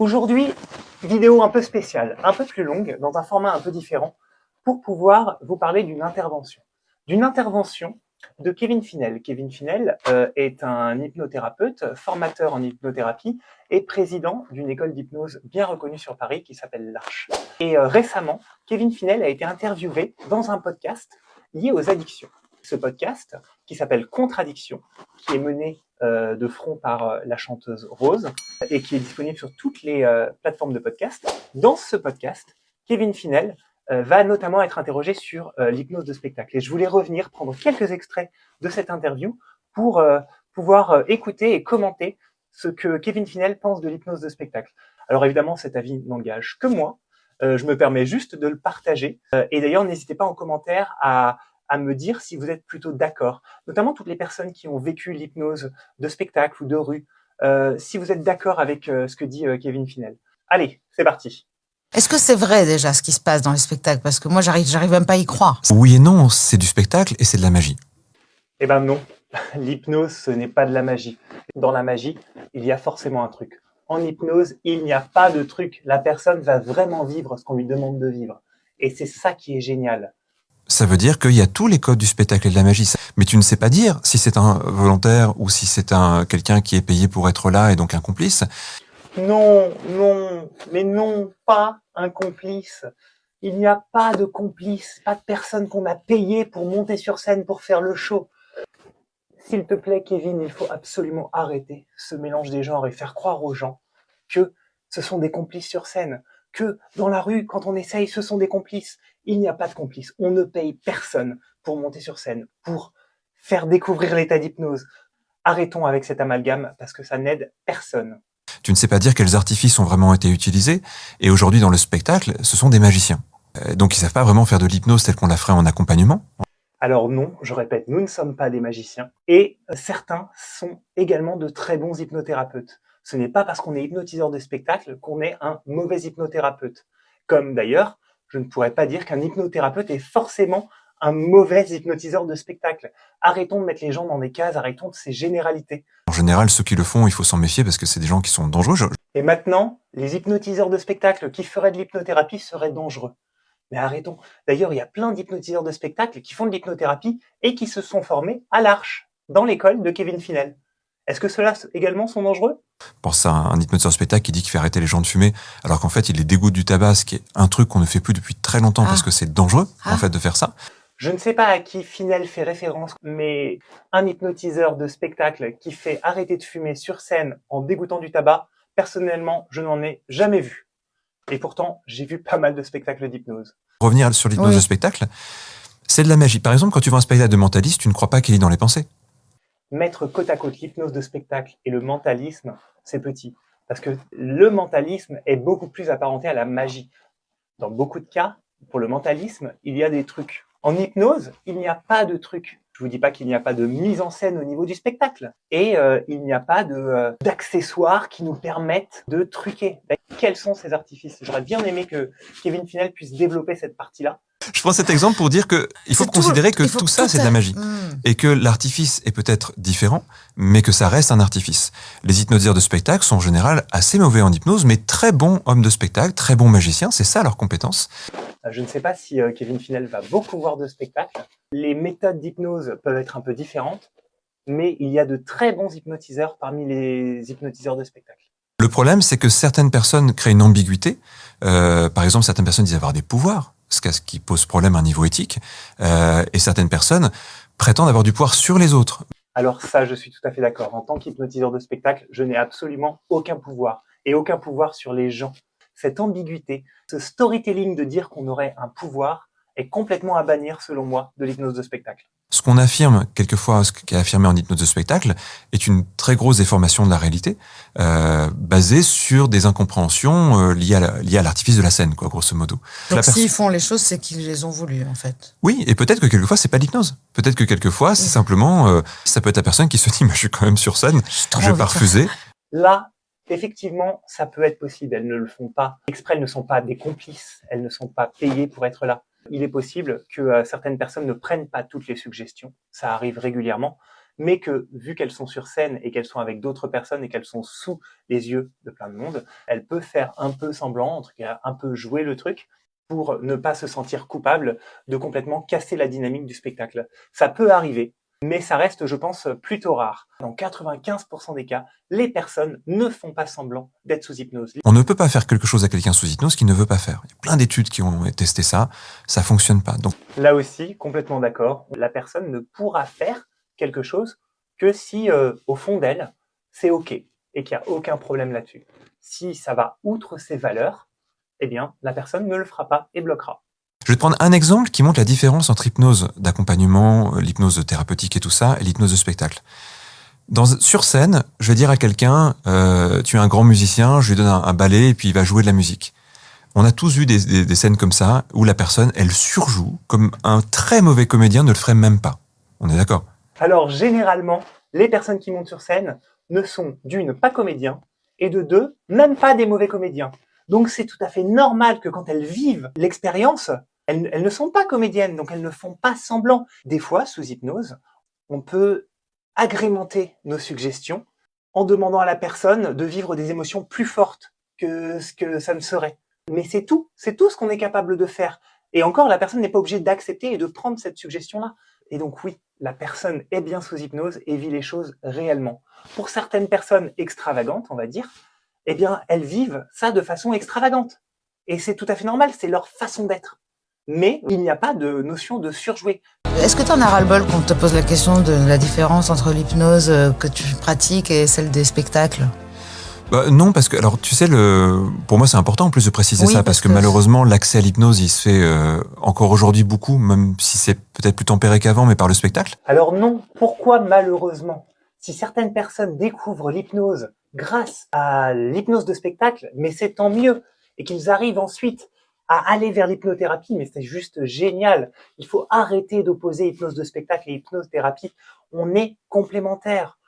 Aujourd'hui, vidéo un peu spéciale, un peu plus longue, dans un format un peu différent, pour pouvoir vous parler d'une intervention. D'une intervention de Kevin Finel. Kevin Finel est un hypnothérapeute, formateur en hypnothérapie et président d'une école d'hypnose bien reconnue sur Paris qui s'appelle l'Arche. Et récemment, Kevin Finel a été interviewé dans un podcast lié aux addictions. Ce podcast, qui s'appelle Contradiction, qui est mené de front par la chanteuse Rose et qui est disponible sur toutes les plateformes de podcast. Dans ce podcast, Kevin Finel va notamment être interrogé sur l'hypnose de spectacle. Et je voulais revenir, prendre quelques extraits de cette interview pour pouvoir écouter et commenter ce que Kevin Finel pense de l'hypnose de spectacle. Alors évidemment, cet avis n'engage que moi. Je me permets juste de le partager. Et d'ailleurs, n'hésitez pas en commentaire à me dire si vous êtes plutôt d'accord, notamment toutes les personnes qui ont vécu l'hypnose de spectacle ou de rue, si vous êtes d'accord avec ce que dit Kevin Finel. Allez, c'est parti. Est-ce que c'est vrai déjà ce qui se passe dans les spectacles? Parce que moi, j'arrive même pas à y croire. Oui et non, c'est du spectacle et c'est de la magie. Eh ben non, l'hypnose, ce n'est pas de la magie. Dans la magie, il y a forcément un truc. En hypnose, il n'y a pas de truc. La personne va vraiment vivre ce qu'on lui demande de vivre. Et c'est ça qui est génial. Ça veut dire qu'il y a tous les codes du spectacle et de la magie. Mais tu ne sais pas dire si c'est un volontaire ou si c'est quelqu'un qui est payé pour être là et donc un complice. Non, mais non, pas un complice. Il n'y a pas de complice, pas de personne qu'on a payée pour monter sur scène pour faire le show. S'il te plaît, Kevin, il faut absolument arrêter ce mélange des genres et faire croire aux gens que ce sont des complices sur scène, que dans la rue, quand on essaye, ce sont des complices. Il n'y a pas de complices. On ne paye personne pour monter sur scène, pour faire découvrir l'état d'hypnose. Arrêtons avec cet amalgame parce que ça n'aide personne. Tu ne sais pas dire quels artifices ont vraiment été utilisés. Et aujourd'hui, dans le spectacle, ce sont des magiciens. Donc, ils savent pas vraiment faire de l'hypnose telle qu'on la ferait en accompagnement. Alors non, je répète, nous ne sommes pas des magiciens. Et certains sont également de très bons hypnothérapeutes. Ce n'est pas parce qu'on est hypnotiseur de spectacle qu'on est un mauvais hypnothérapeute. Comme d'ailleurs, je ne pourrais pas dire qu'un hypnothérapeute est forcément un mauvais hypnotiseur de spectacle. Arrêtons de mettre les gens dans des cases, arrêtons de ces généralités. En général, ceux qui le font, il faut s'en méfier parce que c'est des gens qui sont dangereux. Et maintenant, les hypnotiseurs de spectacle qui feraient de l'hypnothérapie seraient dangereux. Mais arrêtons. D'ailleurs, il y a plein d'hypnotiseurs de spectacle qui font de l'hypnothérapie et qui se sont formés à l'Arche, dans l'école de Kevin Finel. Est-ce que ceux-là également sont dangereux? Pense à un hypnotiseur de spectacle qui dit qu'il fait arrêter les gens de fumer, alors qu'en fait, il les dégoûte du tabac, ce qui est un truc qu'on ne fait plus depuis très longtemps parce que c'est dangereux, en fait, de faire ça. Je ne sais pas à qui Finel fait référence, mais un hypnotiseur de spectacle qui fait arrêter de fumer sur scène en dégoûtant du tabac, personnellement, je n'en ai jamais vu. Et pourtant, j'ai vu pas mal de spectacles d'hypnose. Revenir sur l'hypnose de spectacle, c'est de la magie. Par exemple, quand tu vois un spectacle de mentaliste, tu ne crois pas qu'il est dans les pensées. Mettre côte à côte l'hypnose de spectacle et le mentalisme, c'est petit. Parce que le mentalisme est beaucoup plus apparenté à la magie. Dans beaucoup de cas, pour le mentalisme, il y a des trucs. En hypnose, il n'y a pas de trucs. Je vous dis pas qu'il n'y a pas de mise en scène au niveau du spectacle. Et il n'y a pas d'accessoires qui nous permettent de truquer. Quels sont ces artifices? J'aurais bien aimé que Kevin Finel puisse développer cette partie-là. Je prends cet exemple pour dire qu'il faut considérer que tout ça, c'est de la magie. Et que l'artifice est peut-être différent, mais que ça reste un artifice. Les hypnotiseurs de spectacle sont en général assez mauvais en hypnose, mais très bons hommes de spectacle, très bons magiciens, c'est ça leur compétence. Je ne sais pas si Kevin Finel va beaucoup voir de spectacles. Les méthodes d'hypnose peuvent être un peu différentes, mais il y a de très bons hypnotiseurs parmi les hypnotiseurs de spectacle. Le problème, c'est que certaines personnes créent une ambiguïté. Par exemple, certaines personnes disent avoir des pouvoirs, ce qui pose problème à un niveau éthique. Et certaines personnes prétendent avoir du pouvoir sur les autres. Alors ça, je suis tout à fait d'accord. En tant qu'hypnotiseur de spectacle, je n'ai absolument aucun pouvoir. Et aucun pouvoir sur les gens. Cette ambiguïté, ce storytelling de dire qu'on aurait un pouvoir est complètement à bannir, selon moi, de l'hypnose de spectacle. Ce qu'on affirme, quelquefois, ce qui est affirmé en hypnose de spectacle, est une très grosse déformation de la réalité, basée sur des incompréhensions liées à l'artifice de la scène, quoi, grosso modo. Donc s'ils font les choses, c'est qu'ils les ont voulu, en fait. Oui, et peut-être que quelquefois, c'est pas l'hypnose. Peut-être que quelquefois, c'est simplement, ça peut être la personne qui se dit, je suis quand même sur scène, je vais pas refuser. Là, effectivement, ça peut être possible. Elles ne le font pas exprès, elles ne sont pas des complices, elles ne sont pas payées pour être là. Il est possible que certaines personnes ne prennent pas toutes les suggestions, ça arrive régulièrement, mais que vu qu'elles sont sur scène et qu'elles sont avec d'autres personnes et qu'elles sont sous les yeux de plein de monde, elle peut faire un peu semblant, en tout cas un peu jouer le truc, pour ne pas se sentir coupable de complètement casser la dynamique du spectacle. Ça peut arriver, mais ça reste, je pense, plutôt rare. Dans 95% des cas, les personnes ne font pas semblant d'être sous hypnose. On ne peut pas faire quelque chose à quelqu'un sous hypnose qu'il ne veut pas faire. Il y a plein d'études qui ont testé ça, ça fonctionne pas. Donc là aussi, complètement d'accord, la personne ne pourra faire quelque chose que si, au fond d'elle, c'est OK et qu'il n'y a aucun problème là-dessus. Si ça va outre ses valeurs, eh bien, la personne ne le fera pas et bloquera. Je vais te prendre un exemple qui montre la différence entre hypnose d'accompagnement, l'hypnose thérapeutique et tout ça, et l'hypnose de spectacle. Sur scène, je vais dire à quelqu'un, tu es un grand musicien, je lui donne un ballet et puis il va jouer de la musique. On a tous vu des scènes comme ça où la personne, elle surjoue comme un très mauvais comédien ne le ferait même pas. On est d'accord? Alors, généralement, les personnes qui montent sur scène ne sont d'une pas comédiens et de deux, même pas des mauvais comédiens. Donc, c'est tout à fait normal que quand elles vivent l'expérience, elles ne sont pas comédiennes, donc elles ne font pas semblant. Des fois, sous hypnose, on peut agrémenter nos suggestions en demandant à la personne de vivre des émotions plus fortes que ce que ça ne serait. Mais c'est tout ce qu'on est capable de faire. Et encore, la personne n'est pas obligée d'accepter et de prendre cette suggestion-là. Et donc oui, la personne est bien sous hypnose et vit les choses réellement. Pour certaines personnes extravagantes, on va dire, eh bien, elles vivent ça de façon extravagante. Et c'est tout à fait normal, c'est leur façon d'être. Mais il n'y a pas de notion de surjouer. Est-ce que tu en as ras-le-bol qu'on te pose la question de la différence entre l'hypnose que tu pratiques et celle des spectacles? Non, parce que, alors, tu sais, pour moi, c'est important en plus de préciser Oui, ça, parce que malheureusement, l'accès à l'hypnose, il se fait encore aujourd'hui beaucoup, même si c'est peut-être plus tempéré qu'avant, mais par le spectacle. Alors non, pourquoi malheureusement? Si certaines personnes découvrent l'hypnose grâce à l'hypnose de spectacle, mais c'est tant mieux, et qu'ils arrivent ensuite à aller vers l'hypnothérapie, mais c'est juste génial. Il faut arrêter d'opposer hypnose de spectacle et hypnose thérapie. On est complémentaires.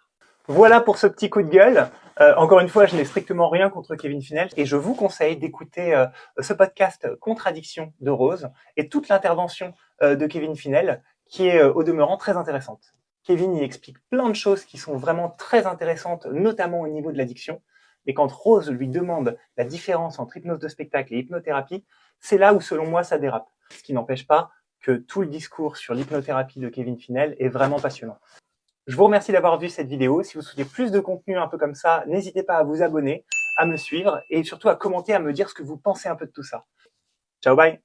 Voilà pour ce petit coup de gueule. Encore une fois, je n'ai strictement rien contre Kevin Finel et je vous conseille d'écouter ce podcast Contradiction de Rose et toute l'intervention de Kevin Finel qui est au demeurant très intéressante. Kevin y explique plein de choses qui sont vraiment très intéressantes, notamment au niveau de l'addiction. Et quand Rose lui demande la différence entre hypnose de spectacle et hypnothérapie, c'est là où, selon moi, ça dérape. Ce qui n'empêche pas que tout le discours sur l'hypnothérapie de Kevin Finel est vraiment passionnant. Je vous remercie d'avoir vu cette vidéo. Si vous souhaitez plus de contenu un peu comme ça, n'hésitez pas à vous abonner, à me suivre et surtout à commenter, à me dire ce que vous pensez un peu de tout ça. Ciao, bye!